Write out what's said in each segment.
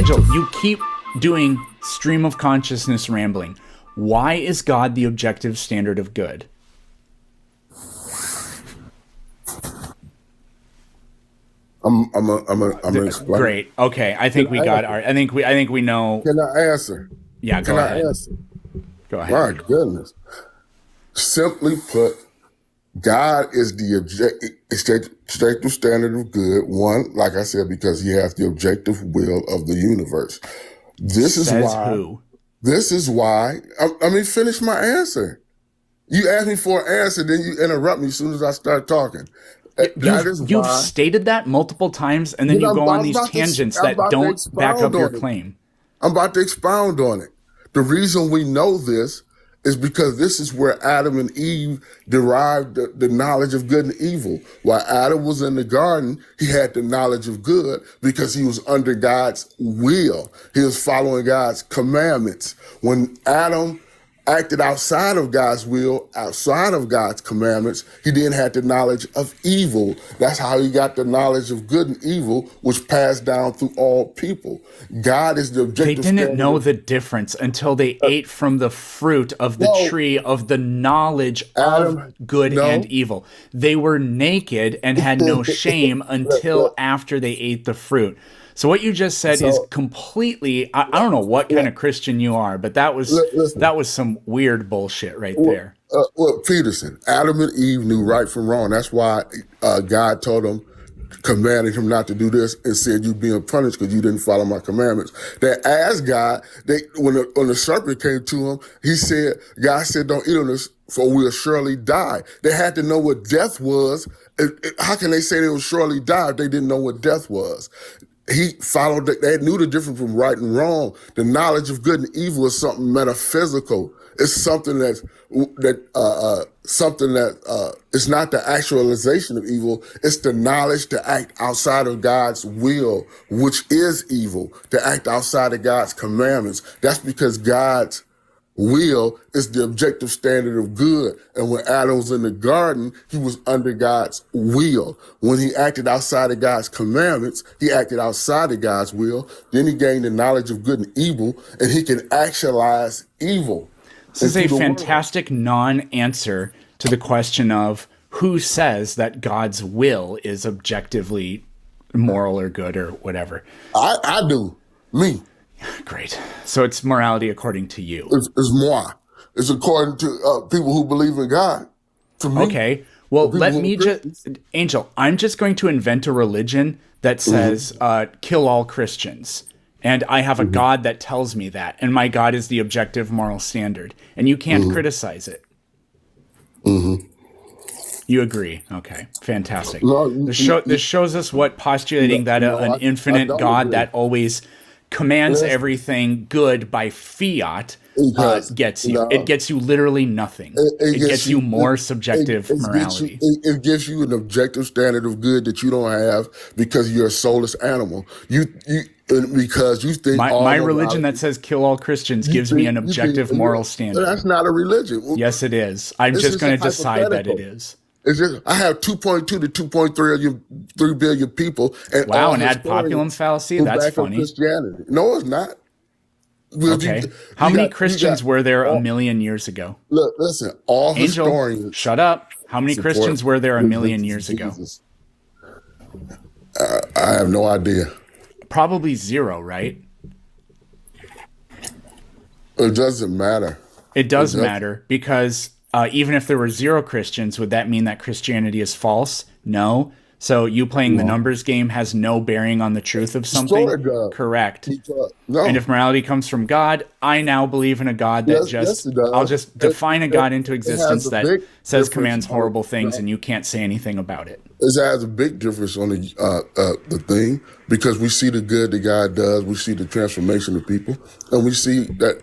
Angel, you keep doing stream of consciousness rambling. Why is God the objective standard of good? I'm gonna explain. Great. Okay. I think we got our. I think we know. Can I answer? Yeah. Go ahead. Can I answer? Go ahead. My goodness. Simply put, God is the objective standard of good. One, like I said, because He has the objective will of the universe. This is Says why. who? This is why. I mean, finish my answer. You ask me for an answer, then you interrupt me as soon as I start talking. You've stated that multiple times, and then you go on these tangents that don't back up your claim. I'm about to expound on it. The reason we know this is because this is where Adam and Eve derived the knowledge of good and evil. While Adam was in the garden, he had the knowledge of good because he was under God's will. He was following God's commandments. When Adam acted outside of God's will, outside of God's commandments, he then had the knowledge of evil. That's how he got the knowledge of good and evil, which passed down through all people. God is the objective. They didn't know the difference until they ate from the fruit of the tree of the knowledge of good and evil. They were naked and had no shame until after they ate the fruit. So what you just said is completely, I don't know what kind of Christian you are, but that was some weird bullshit right there. Well, Peterson, Adam and Eve knew right from wrong. That's why God told them, commanded him not to do this, and said you're being punished because you didn't follow my commandments. They asked God, when the serpent came to him, God said, don't eat on this, for we'll surely die. They had to know what death was. How can they say they will surely die if they didn't know what death was? He followed they knew the difference from right and wrong. The knowledge of good and evil is something metaphysical. It's something it's not the actualization of evil. It's the knowledge to act outside of God's will, which is evil, to act outside of God's commandments. That's because God's will is the objective standard of good. And when Adam was in the garden, he was under God's will. When he acted outside of God's commandments, he acted outside of God's will. Then he gained the knowledge of good and evil, and he can actualize evil. This is a fantastic non-answer to the question of who says that God's will is objectively moral or good or whatever. I do. Me. Great. So it's morality according to you. It's moi. It's according to people who believe in God. To me. Okay. Well, let me just, Angel, I'm just going to invent a religion that says kill all Christians. And I have a God that tells me that. And my God is the objective moral standard. And you can't criticize it. You agree. Okay. Fantastic. This shows us what postulating that an infinite God that always commands everything good by fiat gets you. It gets you literally nothing. It gets you more subjective morality. It gives you an objective standard of good that you don't have because you're a soulless animal. Because you think my religion that says kill all Christians gives me an objective moral standard. That's not a religion. Yes, it is. I'm just going to decide that it is. It's just, I have 2.2 to 2.3 billion people. And wow, an ad populum fallacy? That's funny. Christianity. No, it's not. Okay. How many Christians were there a million years ago? Look, listen, all Angel, historians. Shut up. How many Christians were there a million years ago? I have no idea. Probably zero, right? It doesn't matter. It does matter because even if there were zero Christians, would that mean that Christianity is false? No. So you playing the numbers game has no bearing on the truth of something? Correct. No. And if morality comes from God, I now believe in a God that I'll just define a God into existence that says commands horrible things and you can't say anything about it. It has a big difference on the thing because we see the good that God does. We see the transformation of people. And we see that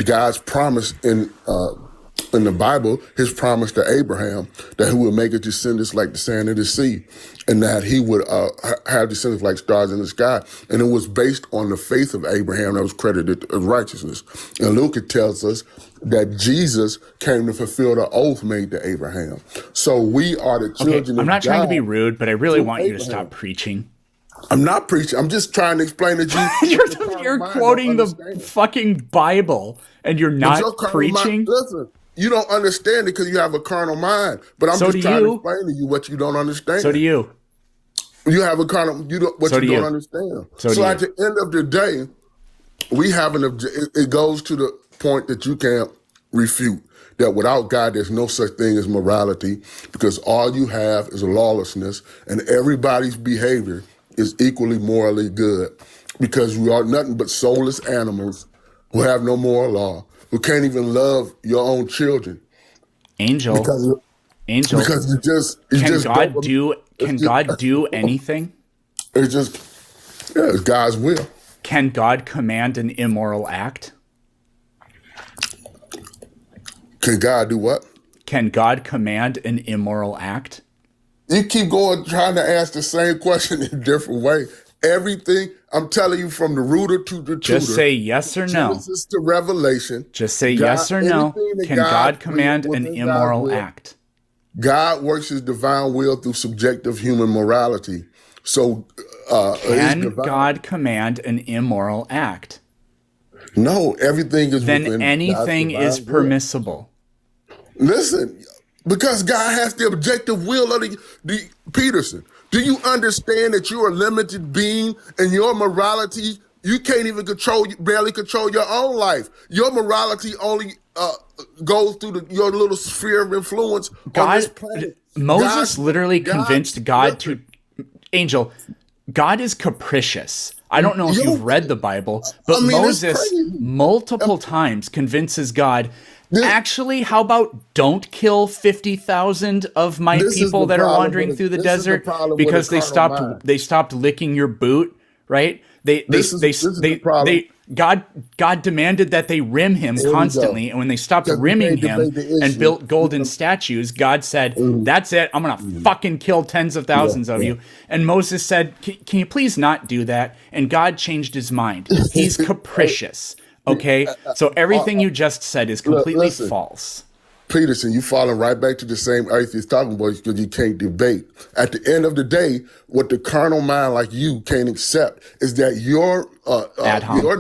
God's promise in the Bible, his promise to Abraham that he would make his descendants like the sand of the sea and that he would have descendants like stars in the sky. And it was based on the faith of Abraham that was credited as righteousness. And Luke tells us that Jesus came to fulfill the oath made to Abraham. So we are the children of God. I'm not trying to be rude, but I really want you to stop preaching. I'm not preaching. I'm just trying to explain to you. You're quoting the fucking Bible, and you're not preaching. Listen, you don't understand it because you have a carnal mind. But I'm just trying to explain to you what you don't understand. So do you. You have a carnal. You don't don't understand. So at the end of the day, we have it goes to the point that you can't refute that without God, there's no such thing as morality, because all you have is lawlessness, and everybody's behavior is equally morally good, because we are nothing but soulless animals who have no moral law, who can't even love your own children. Angel, because can God do anything? It's God's will. Can God command an immoral act? Can God do what? Can God command an immoral act? You keep going trying to ask the same question in a different way. Everything, I'm telling you, from the rooter to the tutor. Just say yes or no. Genesis to Revelation. Just say yes or no. Can God command an immoral act? God works his divine will through subjective human morality. So, can God command an immoral act? No, everything is then anything is permissible. Listen, because God has the objective will of the Peterson. Do you understand that you're a limited being and your morality, you can't even barely control your own life. Your morality only goes through your little sphere of influence on this planet. Moses literally convinced God to, Angel, God is capricious. I don't know if you've read the Bible, but Moses multiple times convinces God, actually, how about don't kill 50,000 of my people that are wandering through the desert because they stopped licking your boot, right? God demanded that they rim him constantly, and when they stopped rimming him and built golden statues, God said, "That's it. I'm gonna fucking kill tens of thousands of you." And Moses said, "Can you please not do that?" And God changed his mind. He's capricious. Okay, so everything you just said is completely false. Peterson, you falling right back to the same atheist talking about because you can't debate. At the end of the day, what the carnal mind like you can't accept is that your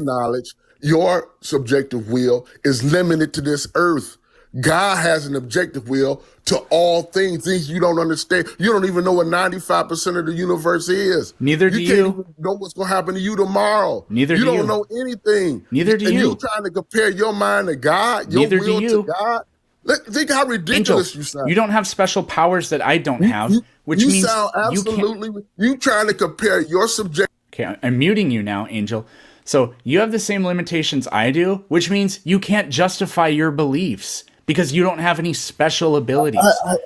knowledge, your subjective will is limited to this earth. God has an objective will to all things you don't understand. You don't even know what 95% of the universe is. Neither do you. You can't even know what's going to happen to you tomorrow. Neither do you. You don't know anything. Neither do you. And you're trying to compare your mind to God, your will to God. Think how ridiculous you sound. You don't have special powers that I don't have, which means sound absolutely. You trying to compare your subject. Okay, I'm muting you now, Angel. So you have the same limitations I do, which means you can't justify your beliefs because you don't have any special abilities.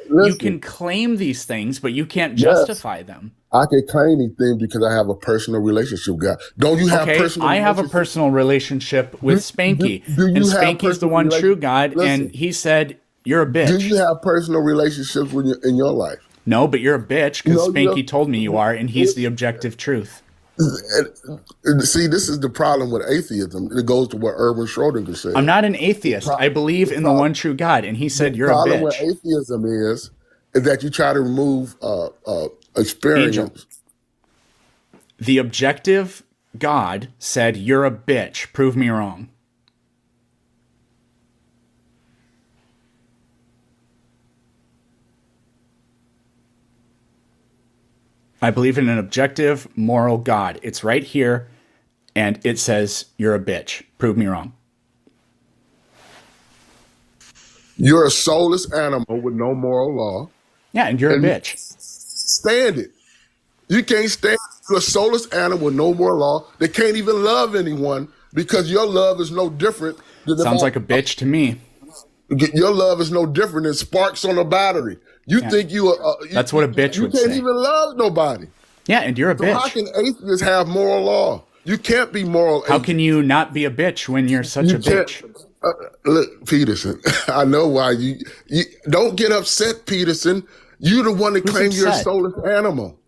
You can claim these things, but you can't justify them. I can claim these things because I have a personal relationship with God. Don't you have personal? I have a personal relationship with Spanky, and Spanky's the one true God, and he said, "You're a bitch." Do you have personal relationships in your life? No, but you're a bitch because Spanky told me you are, and he's the objective truth. See, this is the problem with atheism. It goes to what Erwin Schrödinger said. I'm not an atheist. I believe in the one true God, and he said you're a bitch. The problem with atheism is that you try to remove experience. Angel, the objective God said, "You're a bitch. Prove me wrong." I believe in an objective, moral God. It's right here, and it says, "You're a bitch. Prove me wrong." You're a soulless animal with no moral law. Yeah, and you're a bitch. Stand it. You can't stand a soulless animal with no moral law that can't even love anyone because your love is no different. Sounds like a bitch to me. Your love is no different than sparks on a battery. You think that's what a bitch would say. You can't even love nobody. Yeah, and you're a bitch. How can atheists have moral law? You can't be moral. How can you not be a bitch when you're such a bitch? Look, Peterson, I know why you don't get upset, Peterson. You're the one that claims you're a soulless animal.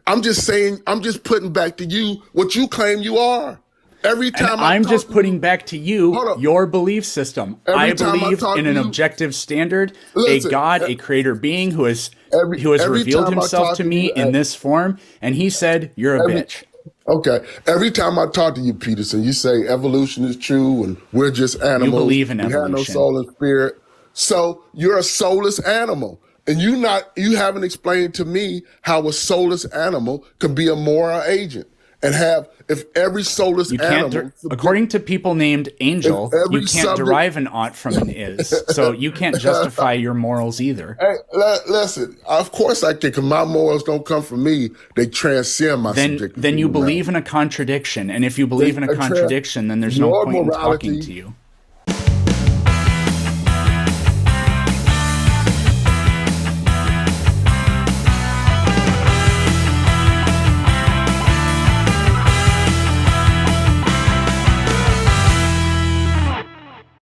I'm just saying, I'm just putting back to you what you claim you are. Every time I'm just putting back to you your belief system. I believe in an objective standard, a God, a creator being who has who has every revealed time I himself talk to to me you, in this form, and he said, "You're a bitch." Okay. Every time I talk to you, Peterson, you say evolution is true and we're just animals. You believe in we have no evolution. soul and spirit. So you're a soulless animal. And you haven't explained to me how a soulless animal can be a moral agent and have, if every soulless You can't, animal, according to people named Angel, you can't derive an ought from an is. So you can't justify your morals either. Hey, listen, of course I can, because my morals don't come from me. They transcend my subjective. Then you believe in a contradiction. And if you believe in a contradiction, then there's no point in talking to you.